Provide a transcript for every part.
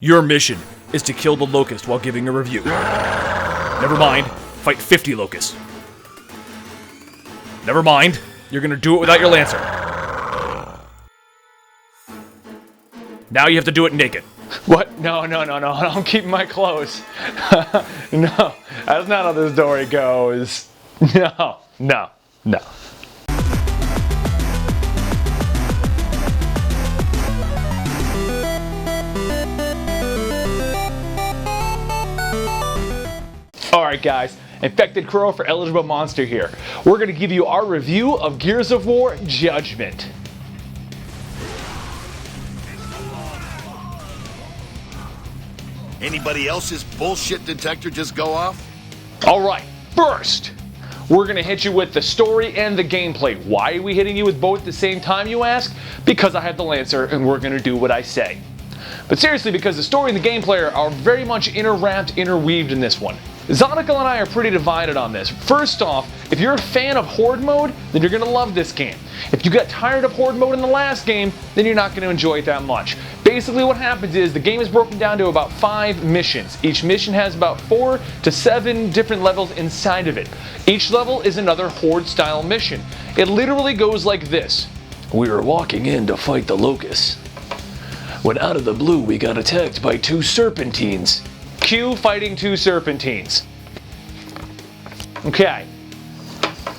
Your mission is to kill the locust while giving a review. Never mind, fight 50 locusts. Never mind, you're gonna do it without your lancer. Now you have to do it naked. What? No, I'm keeping my clothes. No, that's not how the story goes. No. Alright guys, InfectedCrow for Eligible Monster here. We're going to give you our review of Gears of War Judgement. Anybody else's bullshit detector just go off? Alright, first, we're going to hit you with the story and the gameplay. Why are we hitting you with both at the same time, you ask? Because I have the Lancer and we're going to do what I say. But seriously, because the story and the gameplay are very much interweaved in this one. Zodical and I are pretty divided on this. First off, if you're a fan of Horde mode, then you're going to love this game. If you got tired of Horde mode in the last game, then you're not going to enjoy it that much. Basically what happens is the game is broken down to about 5 missions. Each mission has about 4 to 7 different levels inside of it. Each level is another Horde style mission. It literally goes like this. We were walking in to fight the locusts, when out of the blue we got attacked by 2 serpentines. Q fighting 2 serpentines. Okay.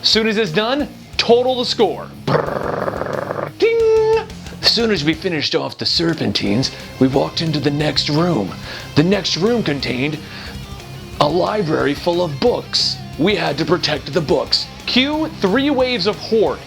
Soon as it's done, total the score. Brrr, ding! As soon as we finished off the serpentines, we walked into the next room. The next room contained a library full of books. We had to protect the books. Q 3 waves of Horde.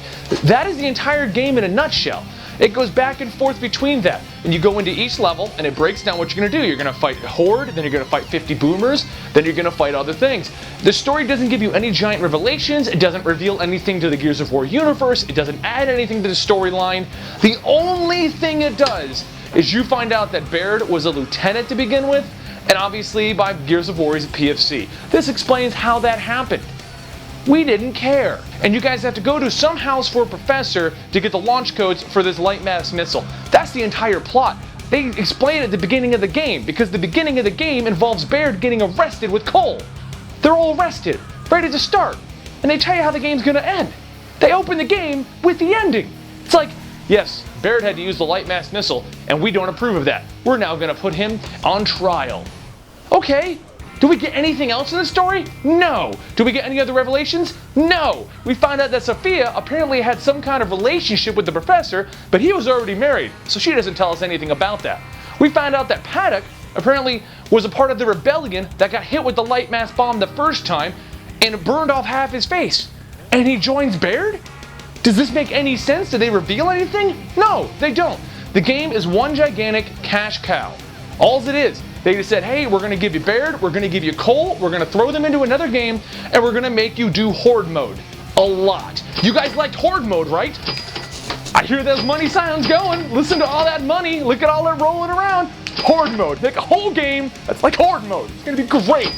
That is the entire game in a nutshell. It goes back and forth between that. And you go into each level and it breaks down what you're going to do. You're going to fight Horde, then you're going to fight 50 boomers, then you're going to fight other things. The story doesn't give you any giant revelations. It doesn't reveal anything to the Gears of War universe. It doesn't add anything to the storyline. The only thing it does is you find out that Baird was a lieutenant to begin with, and obviously by Gears of War he's a PFC. This explains how that happened. We didn't care. And you guys have to go to some house for a professor to get the launch codes for this light mass missile. That's the entire plot. They explain it at the beginning of the game, because the beginning of the game involves Baird getting arrested with Cole. They're all arrested, ready to start, and they tell you how the game's gonna end. They open the game with the ending. It's like, yes, Baird had to use the light mass missile, and we don't approve of that. We're now gonna put him on trial. Okay. Do we get anything else in the story? No. Do we get any other revelations? No. We find out that Sophia apparently had some kind of relationship with the professor, but he was already married, so she doesn't tell us anything about that. We find out that Paddock apparently was a part of the rebellion that got hit with the light mass bomb the first time and it burned off half his face. And he joins Baird? Does this make any sense? Do they reveal anything? No, they don't. The game is one gigantic cash cow. All's it is. They just said, hey, we're going to give you Baird, we're going to give you Cole, we're going to throw them into another game, and we're going to make you do Horde mode. A lot. You guys liked Horde mode, right? I hear those money sounds going. Listen to all that money. Look at all that rolling around. Horde mode. Make a whole game that's like Horde mode. It's going to be great.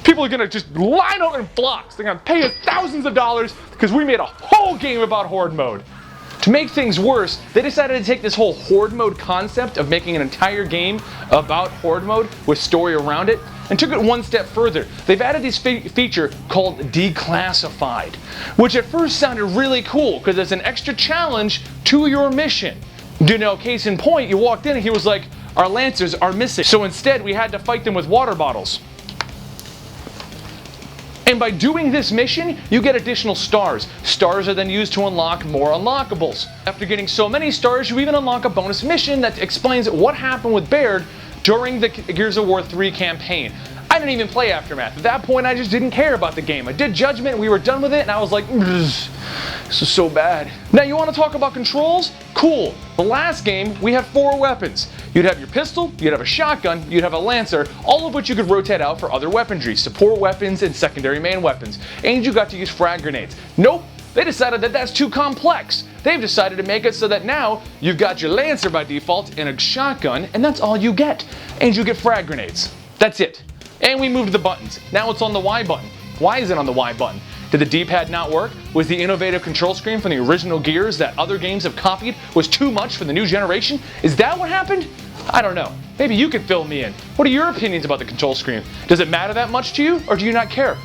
People are going to just line up in flocks. They're going to pay us thousands of dollars because we made a whole game about Horde mode. To make things worse, they decided to take this whole Horde mode concept of making an entire game about Horde mode with story around it and took it one step further. They've added this feature called Declassified, which at first sounded really cool because it's an extra challenge to your mission. You know, case in point, you walked in and he was like, our Lancers are missing. So instead we had to fight them with water bottles. And by doing this mission, you get additional stars. Stars are then used to unlock more unlockables. After getting so many stars, you even unlock a bonus mission that explains what happened with Baird during the Gears of War 3 campaign. I didn't even play Aftermath. At that point, I just didn't care about the game. I did Judgment, we were done with it, and I was like, this is so bad. Now, you want to talk about controls? Cool. The last game, we had 4 weapons. You'd have your pistol, you'd have a shotgun, you'd have a lancer, all of which you could rotate out for other weaponry, support weapons, and secondary main weapons. And you got to use frag grenades. Nope. They decided that that's too complex. They've decided to make it so that now you've got your lancer by default and a shotgun, and that's all you get. And you get frag grenades. That's it. And we moved the buttons. Now it's on the Y button. Why is it on the Y button? Did the D-pad not work? Was the innovative control screen from the original Gears that other games have copied was too much for the new generation? Is that what happened? I don't know. maybe you could fill me in. What are your opinions about the control screen? Does it matter that much to you, or do you not care?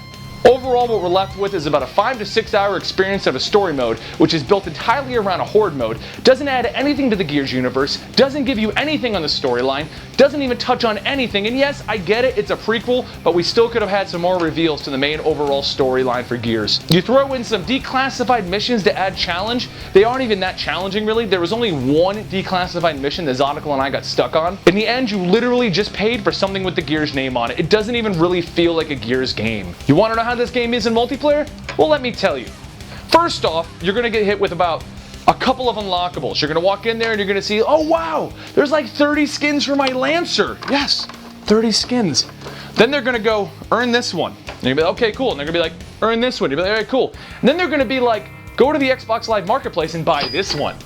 Overall, what we're left with is about a 5 to 6 hour experience of a story mode, which is built entirely around a horde mode, doesn't add anything to the Gears universe, doesn't give you anything on the storyline, doesn't even touch on anything, and yes, I get it, it's a prequel, but we still could have had some more reveals to the main overall storyline for Gears. You throw in some declassified missions to add challenge, they aren't even that challenging really, there was only one declassified mission that Zodical and I got stuck on. In the end, you literally just paid for something with the Gears name on it. It doesn't even really feel like a Gears game. You want to know how this game is in multiplayer? Well, let me tell you. First off, you're going to get hit with about a couple of unlockables. You're going to walk in there and you're going to see, oh wow, there's like 30 skins for my Lancer. Yes, 30 skins. Then they're going to go, earn this one. And you're going to be like, okay, cool. And they're going to be like, earn this one. You're going to be like, all right, cool. And then they're going to be like, go to the Xbox Live Marketplace and buy this one.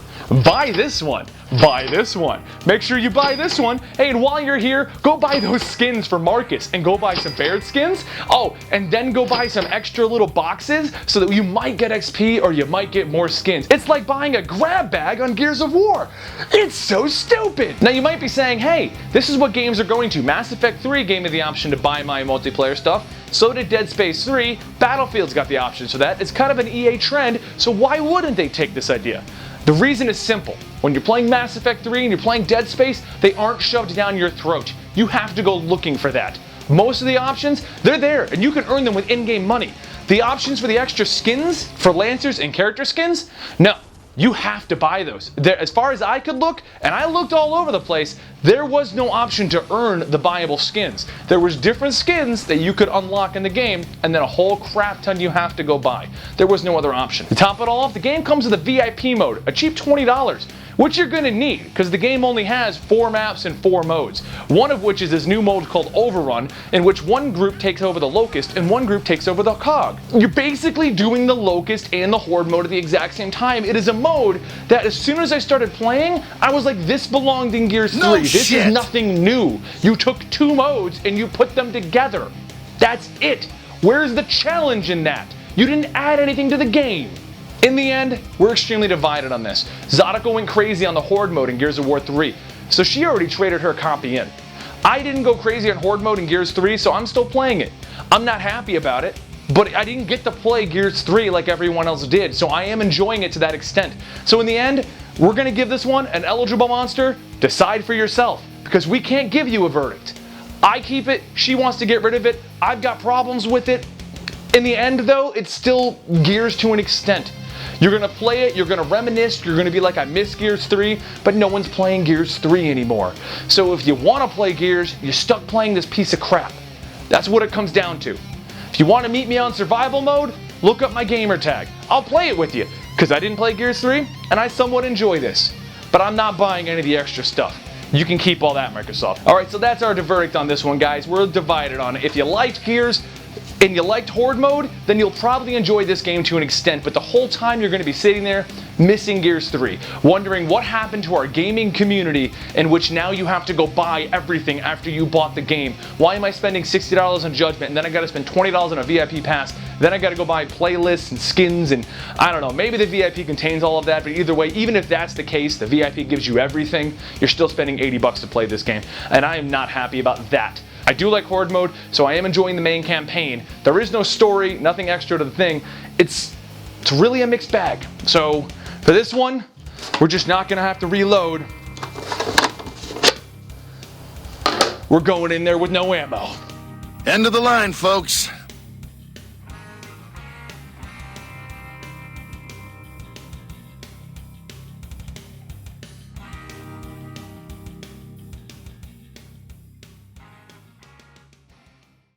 Buy this one. Buy this one. Make sure you buy this one. Hey, and while you're here, go buy those skins for Marcus and go buy some Baird skins. Oh, and then go buy some extra little boxes so that you might get XP or you might get more skins. It's like buying a grab bag on Gears of War. It's so stupid. Now you might be saying, hey, this is what games are going to. Mass Effect 3 gave me the option to buy my multiplayer stuff. So did Dead Space 3. Battlefield's got the options for that. It's kind of an EA trend, so why wouldn't they take this idea? The reason is simple. When you're playing Mass Effect 3 and you're playing Dead Space, they aren't shoved down your throat. You have to go looking for that. Most of the options, they're there, and you can earn them with in-game money. The options for the extra skins, for Lancers and character skins, no. You have to buy those. As far as I could look, and I looked all over the place, there was no option to earn the buyable skins. There was different skins that you could unlock in the game, and then a whole crap ton you have to go buy. There was no other option. To top it all off, the game comes with a VIP mode, a cheap $20, which you're going to need, because the game only has 4 maps and 4 modes. One of which is this new mode called Overrun, in which one group takes over the Locust and one group takes over the Cog. You're basically doing the Locust and the Horde mode at the exact same time. It is a mode that as soon as I started playing, I was like, this belonged in Gears 3. No This shit. is nothing new. You took 2 modes and you put them together. That's it. Where's the challenge in that? You didn't add anything to the game. In the end, we're extremely divided on this. Zodical went crazy on the Horde mode in Gears of War 3, so she already traded her copy in. I didn't go crazy on Horde mode in Gears 3, so I'm still playing it. I'm not happy about it, but I didn't get to play Gears 3 like everyone else did, so I am enjoying it to that extent. So in the end, we're going to give this one an eligible monster. Decide for yourself, because we can't give you a verdict. I keep it, she wants to get rid of it, I've got problems with it. In the end though, it's still Gears to an extent. You're going to play it, you're going to reminisce, you're going to be like, I miss Gears 3, but no one's playing Gears 3 anymore. So if you want to play Gears, you're stuck playing this piece of crap. That's what it comes down to. If you want to meet me on survival mode, look up my gamer tag. I'll play it with you, because I didn't play Gears 3, and I somewhat enjoy this. But I'm not buying any of the extra stuff. You can keep all that, Microsoft. Alright, so that's our verdict on this one, guys. We're divided on it. If you liked Gears, and you liked Horde mode, then you'll probably enjoy this game to an extent, but the whole time you're going to be sitting there missing Gears 3, wondering what happened to our gaming community in which now you have to go buy everything after you bought the game. Why am I spending $60 on Judgment, and then I got to spend $20 on a VIP pass, then I got to go buy playlists and skins, and I don't know, maybe the VIP contains all of that, but either way, even if that's the case, the VIP gives you everything, you're still spending $80 to play this game, and I am not happy about that. I do like Horde mode, so I am enjoying the main campaign. There is no story, nothing extra to the thing. It's really a mixed bag. So for this one, we're just not gonna have to reload. We're going in there with no ammo. End of the line, folks.